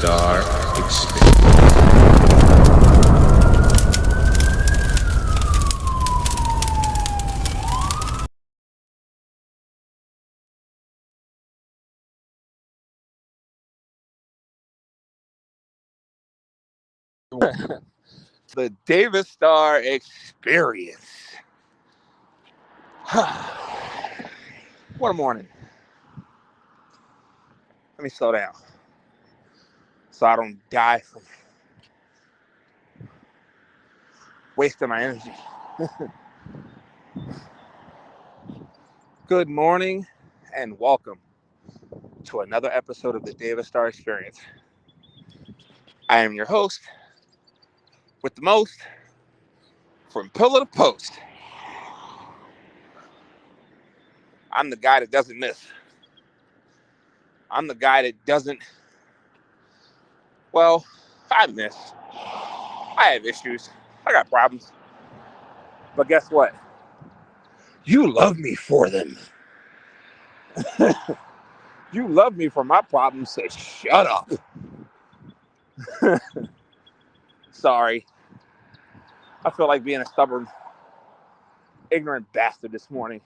Star Experience. The Davis Star Experience. What a morning. Let me slow down so I don't die from wasting my energy. Good morning and welcome to another episode of the Davis Star Experience. I am your host with the most from pillar to post. I'm the guy that doesn't miss. I'm the guy that doesn't, well, I miss. I have issues. I got problems. But guess what? You love me for them. You love me for my problems, so shut up. Sorry. I feel like being a stubborn, ignorant bastard this morning.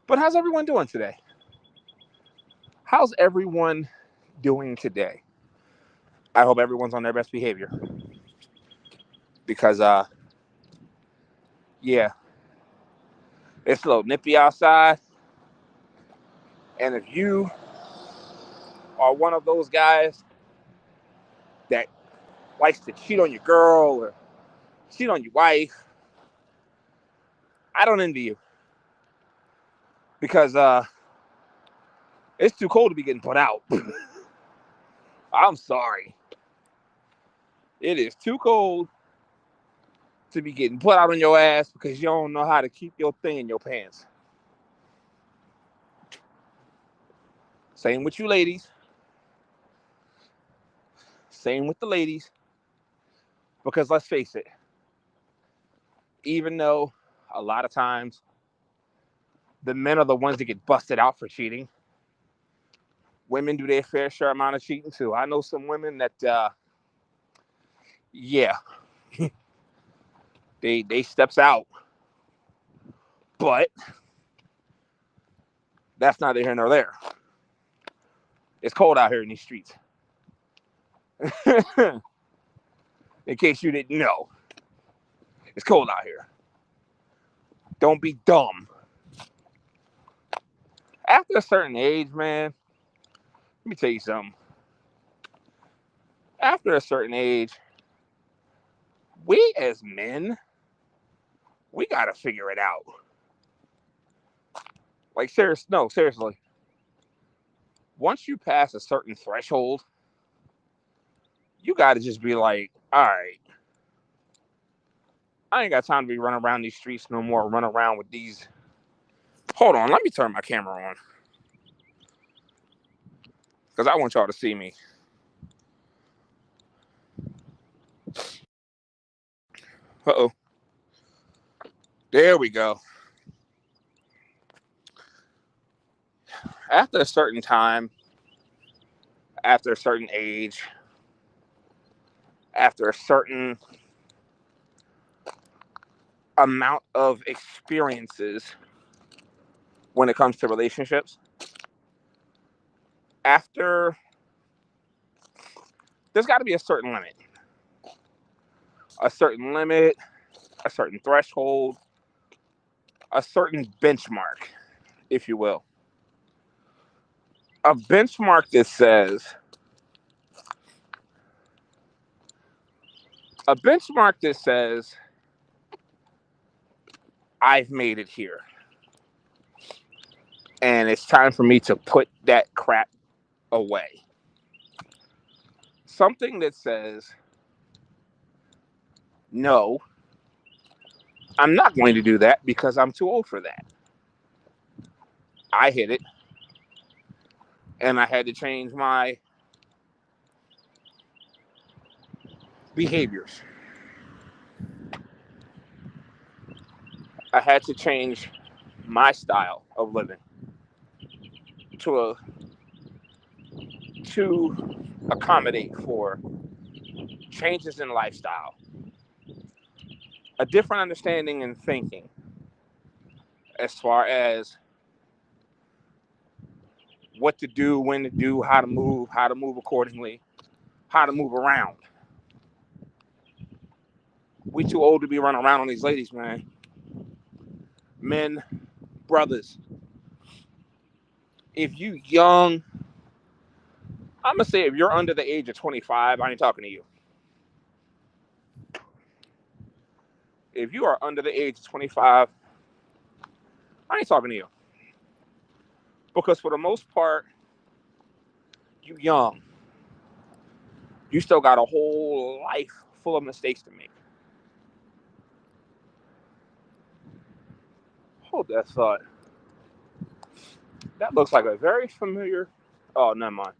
But how's everyone doing today? How's everyone doing today? I hope everyone's on their best behavior. Because, yeah, it's a little nippy outside. And if you are one of those guys that likes to cheat on your girl or cheat on your wife, I don't envy you. Because it's too cold to be getting put out. I'm sorry. It is too cold to be getting put out on your ass because you don't know how to keep your thing in your pants. Same with you ladies. Same with the ladies. Because let's face it, even though a lot of times the men are the ones that get busted out for cheating, women do their fair share amount of cheating too. I know some women that, yeah, they steps out, but that's neither here nor there. It's cold out here in these streets. In case you didn't know, it's cold out here. Don't be dumb. After a certain age, man, let me tell you something. After a certain age, we as men, we gotta figure it out. Like, seriously. Once you pass a certain threshold, you gotta just be like, all right, I ain't got time to be running around these streets no more, run around with these. Hold on, let me turn my camera on. Because I want y'all to see me. Uh-oh. There we go. After a certain time, after a certain age, after a certain amount of experiences when it comes to relationships, there's got to be a certain limit, a certain threshold, a certain benchmark, if you will. A benchmark that says, I've made it here. And it's time for me to put that crap away. Something that says, no, I'm not going to do that because I'm too old for that. I hit it. And I had to change my behaviors. I had to change my style of living to to accommodate for changes in lifestyle, a different understanding and thinking as far as what to do, when to do, how to move accordingly, how to move around. We too old to be running around on these ladies, man. Men, brothers, if you young, I'm gonna say if you're under the age of 25, I ain't talking to you. If you are under the age of 25, I ain't talking to you. Because for the most part, you young. You still got a whole life full of mistakes to make. Hold that thought. That looks like a very familiar. Oh, never mind.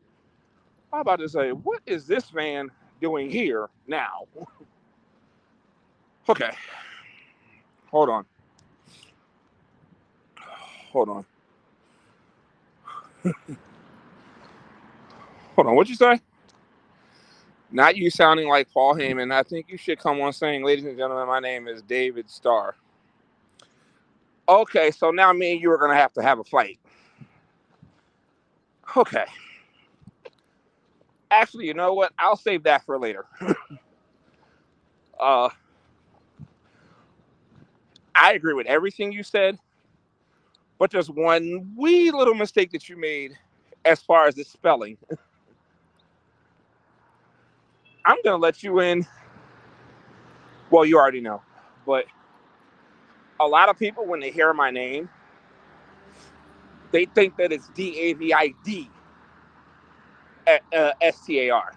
I'm about to say, what is this van doing here now? Okay, hold on. Hold on. Hold on. What'd you say? Not you sounding like Paul Heyman. I think you should come on saying, ladies and gentlemen, my name is David Starr. Okay, so now me and you are going to have a fight. Okay. Actually, you know what? I'll save that for later. uh, I agree with everything you said, but there's one wee little mistake that you made as far as the spelling. I'm going to let you in. Well, you already know. But a lot of people, when they hear my name, they think that it's David Star.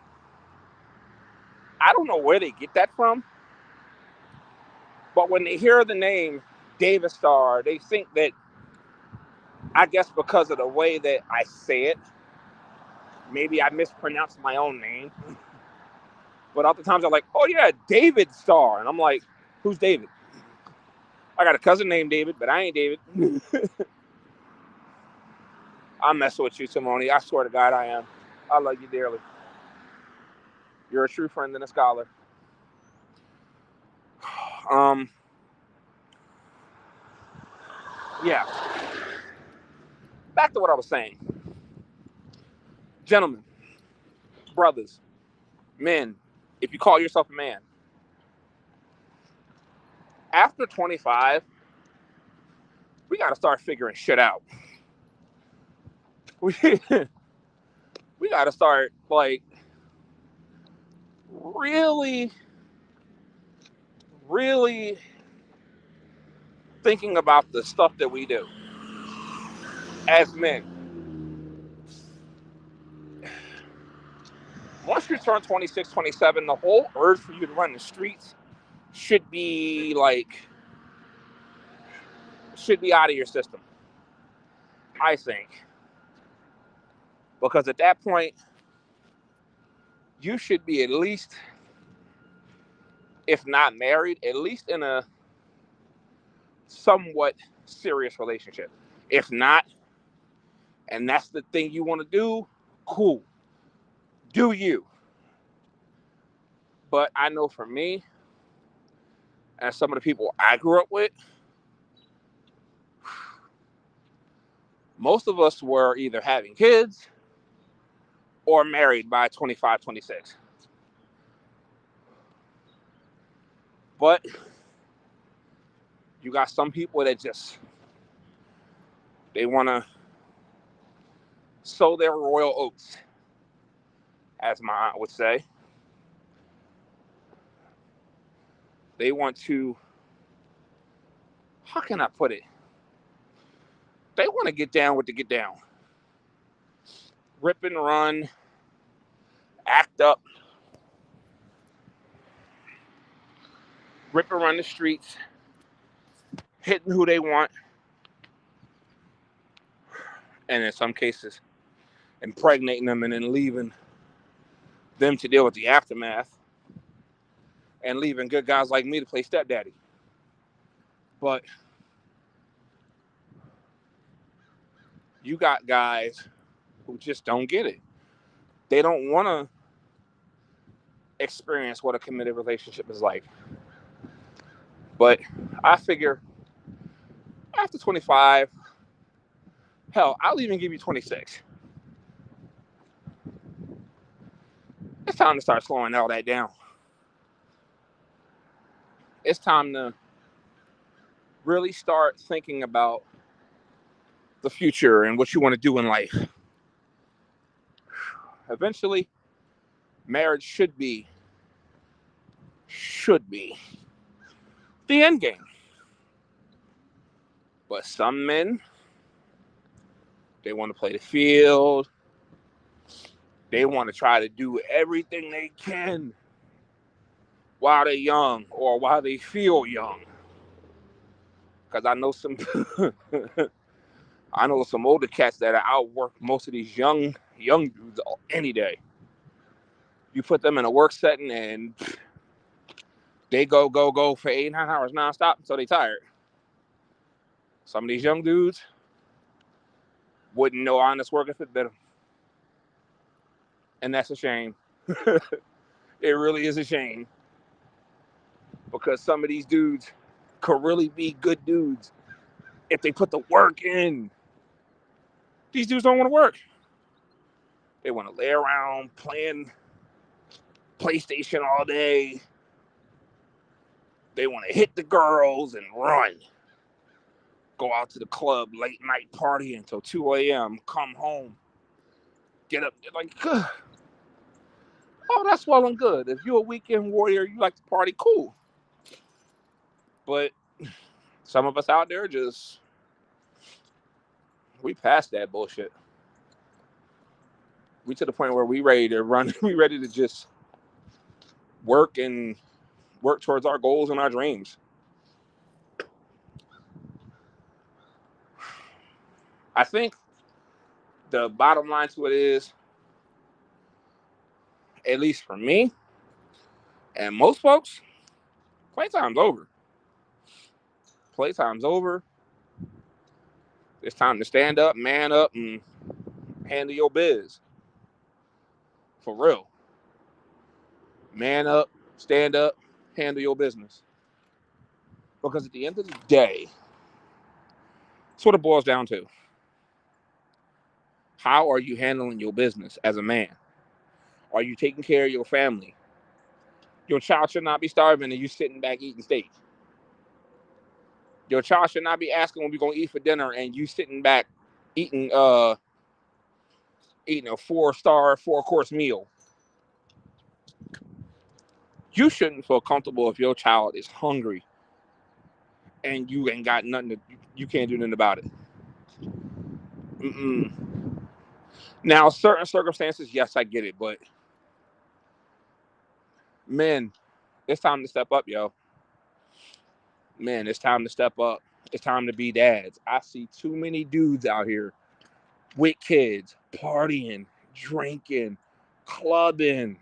I don't know where they get that from, but when they hear the name David Starr, they think that, I guess because of the way that I say it, maybe I mispronounce my own name. But other times I'm like, oh yeah, David Starr. And I'm like, who's David? I got a cousin named David, but I ain't David. I'm messing with you, Simone. I swear to God I am. I love you dearly. You're a true friend and a scholar. Um, yeah. Back to what I was saying. Gentlemen, brothers, men, if you call yourself a man, after 25, we got to start figuring shit out. We, we got to start, like, really, really thinking about the stuff that we do as men. Once you turn 26, 27, the whole urge for you to run the streets should be, like, should be out of your system, I think. Because at that point, you should be at least, if not married, at least in a somewhat serious relationship. If not, and that's the thing you want to do, cool. Do you. But I know for me, and some of the people I grew up with, most of us were either having kids or married by 25, 26. But you got some people that just, they want to sow their royal oats, as my aunt would say. They want to, how can I put it? They want to get down with the get down. Rip and run, act up, rip and run the streets, hitting who they want, and in some cases, impregnating them and then leaving them to deal with the aftermath and leaving good guys like me to play stepdaddy. But you got guys who just don't get it. They don't want to experience what a committed relationship is like. But I figure after 25, hell, I'll even give you 26. It's time to start slowing all that down. It's time to really start thinking about the future and what you want to do in life. Eventually, marriage should be the end game. But some men, they want to play the field. They want to try to do everything they can while they're young or while they feel young. Because I know some older cats that are outwork most of these young dudes any day. You put them in a work setting and they go for 8-9 hours nonstop until they tired. Some of these young dudes wouldn't know honest work if it bit them. And that's a shame. It really is a shame. Because some of these dudes could really be good dudes if they put the work in. These dudes don't want to work. They want to lay around playing PlayStation all day. They want to hit the girls and run. Go out to the club, late night party until 2 a.m. Come home. Get up. Like, oh, that's well and good. If you're a weekend warrior, you like to party, cool. But some of us out there we past that bullshit. We to the point where we ready to run. We ready to just work towards our goals and our dreams. I think the bottom line to it is, at least for me and most folks, playtime's over. Playtime's over. It's time to stand up, man up, and handle your biz. For real. Man up, stand up, handle your business. Because at the end of the day, that's what it boils down to. How are you handling your business as a man? Are you taking care of your family? Your child should not be starving and you sitting back eating steak. Your child should not be asking when we're gonna eat for dinner and you sitting back eating a 4-star, 4-course meal. You shouldn't feel comfortable if your child is hungry and you ain't got nothing you can't do nothing about it. Mm-mm. Now, certain circumstances, yes, I get it, but men, it's time to step up, yo. Man, it's time to step up. It's time to be dads. I see too many dudes out here with kids, partying, drinking, clubbing.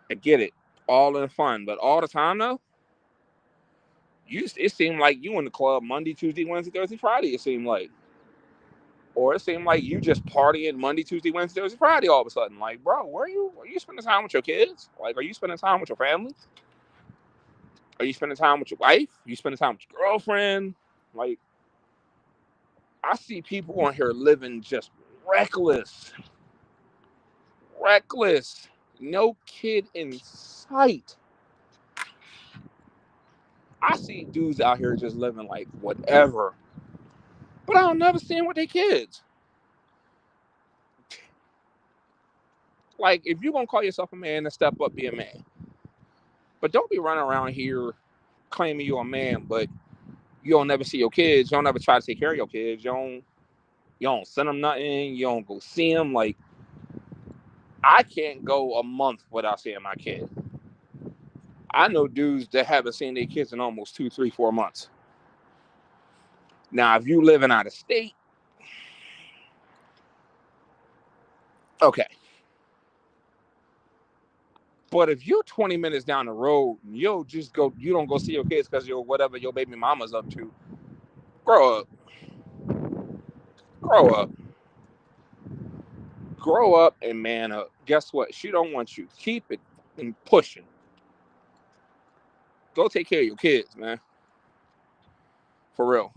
I get it. All in fun. But all the time, though, it seemed like you in the club Monday, Tuesday, Wednesday, Thursday, Friday, it seemed like. Or it seemed like you just partying Monday, Tuesday, Wednesday, Thursday, Friday all of a sudden. Like, bro, where are you? Are you spending time with your kids? Like, are you spending time with your family? Are you spending time with your wife? Are you spending time with your girlfriend? Like, I see people on here living just reckless. Reckless. No kid in sight. I see dudes out here just living like whatever. But I don't never see them with their kids. Like, if you're going to call yourself a man, then step up, be a man. But don't be running around here claiming you're a man, but you don't never see your kids. You don't ever try to take care of your kids. You don't send them nothing. You don't go see them. Like, I can't go a month without seeing my kid. I know dudes that haven't seen their kids in almost 2, 3, 4 months. Now, if you living out of state, okay. But if you're 20 minutes down the road, you don't go see your kids because you're whatever your baby mama's up to. Grow up. Grow up. Grow up and man up. Guess what? She don't want you. Keep it and pushing. Go take care of your kids, man. For real.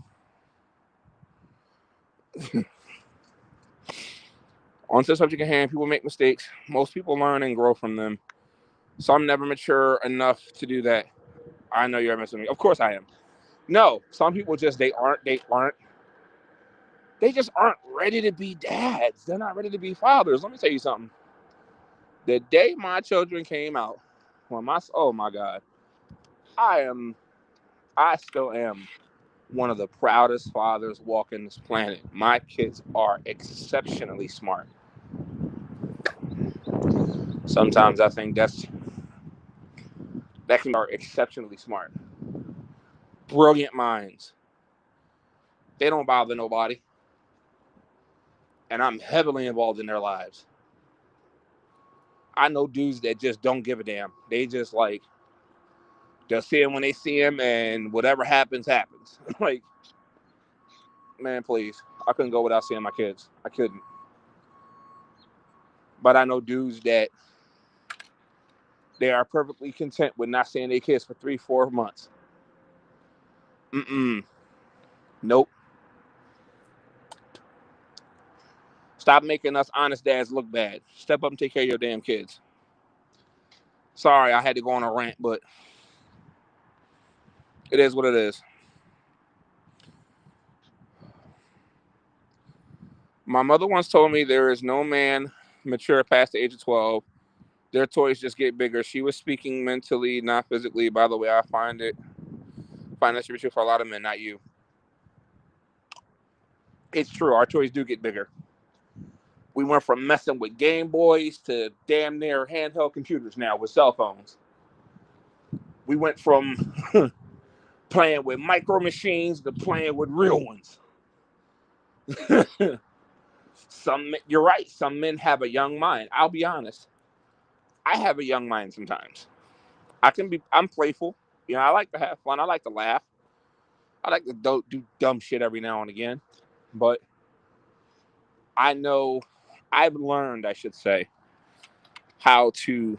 On to the subject at hand, people make mistakes. Most people learn and grow from them. Some never mature enough to do that. I know you're missing me. Of course I am. No, some people just they just aren't ready to be dads. They're not ready to be fathers. Let me tell you something. The day my children came out, oh my God, I still am one of the proudest fathers walking this planet. My kids are exceptionally smart. Sometimes I think that can are exceptionally smart. Brilliant minds. They don't bother nobody. And I'm heavily involved in their lives. I know dudes that just don't give a damn. They just like, they'll see him when they see him, and whatever happens, happens. Like, man, please. I couldn't go without seeing my kids. I couldn't. But I know dudes that they are perfectly content with not seeing their kids for 3-4 months. Mm-mm. Nope. Stop making us honest dads look bad. Step up and take care of your damn kids. Sorry, I had to go on a rant, but it is what it is. My mother once told me there is no man mature past the age of 12. Their toys just get bigger. She was speaking mentally, not physically. By the way, I find that to be true for a lot of men, not you. It's true. Our toys do get bigger. We went from messing with Game Boys to damn near handheld computers now with cell phones. We went from playing with micro machines to playing with real ones. You're right. Some men have a young mind. I'll be honest. I have a young mind sometimes. I'm playful. You know, I like to have fun. I like to laugh. I like to do dumb shit every now and again. But I know I've learned, I should say, how to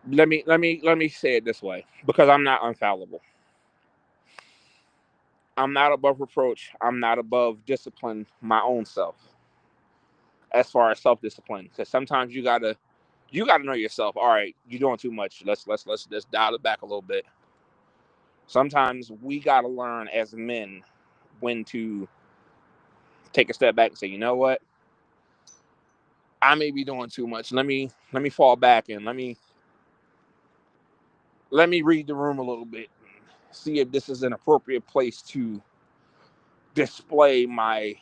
let me say it this way, because I'm not infallible. I'm not above reproach. I'm not above discipline my own self as far as self-discipline. Because sometimes you gotta know yourself. All right, you're doing too much. Let's dial it back a little bit. Sometimes we gotta learn as men when to take a step back and say, you know what? I may be doing too much. Let me fall back and let me read the room a little bit. See if this is an appropriate place to display my,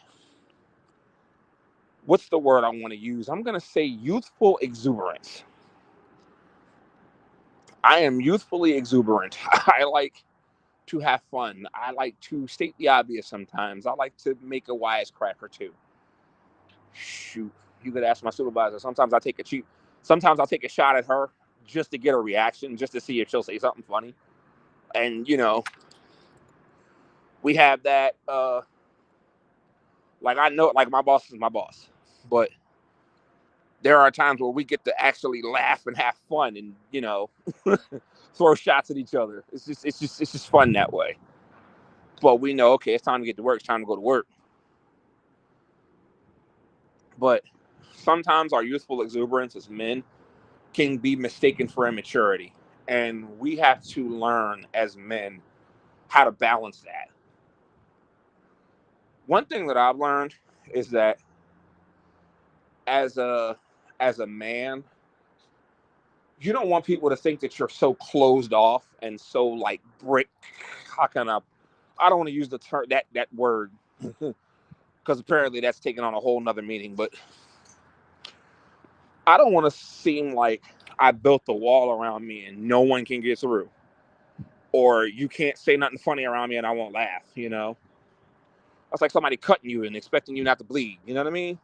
what's the word I want to use? I'm going to say youthful exuberance. I am youthfully exuberant. I like to have fun. I like to state the obvious sometimes. I like to make a wisecrack or two. Shoot, you could ask my supervisor. Sometimes I'll take a shot at her just to get a reaction, just to see if she'll say something funny. And, we have that, like, I know, like, my boss is my boss, but there are times where we get to actually laugh and have fun and, throw shots at each other. It's just fun that way. But we know, okay, it's time to get to work. It's time to go to work. But sometimes our youthful exuberance as men can be mistaken for immaturity. And we have to learn as men how to balance that. One thing that I've learned is that as a man, you don't want people to think that you're so closed off and so like brick. How can I don't want to use the term that word because apparently that's taken on a whole nother meaning. But I don't want to seem like I built the wall around me and no one can get through, or you can't say nothing funny around me and I won't laugh. That's like somebody cutting you and expecting you not to bleed. You know what I mean?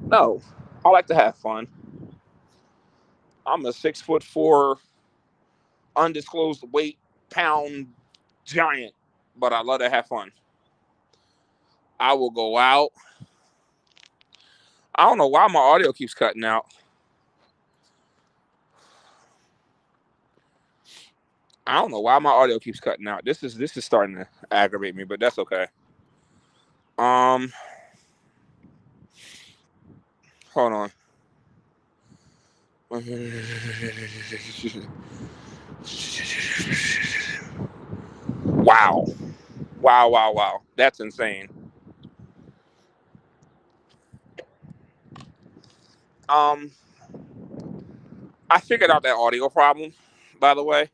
No, I like to have fun. I'm a 6'4" undisclosed weight pound giant, but I love to have fun. I will go out. I don't know why my audio keeps cutting out. I don't know why my audio keeps cutting out. This is starting to aggravate me, but that's okay. Hold on. Wow. Wow. That's insane. I figured out that audio problem, by the way.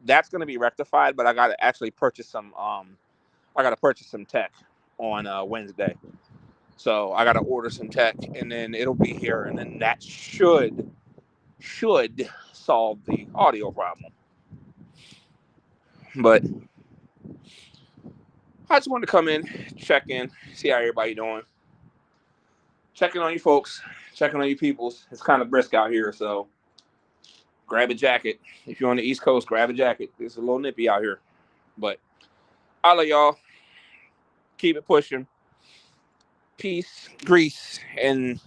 That's gonna be rectified, but I gotta actually purchase some tech on Wednesday. So I gotta order some tech and then it'll be here and then that should solve the audio problem. But I just wanted to come in, check in, see how everybody doing. Checking on you folks, checking on you peoples. It's kind of brisk out here, so grab a jacket. If you're on the East Coast, grab a jacket. It's a little nippy out here. But I love y'all. Keep it pushing. Peace, grease, and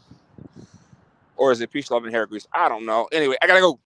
or is it peace, love, and hair grease? I don't know. Anyway, I gotta go.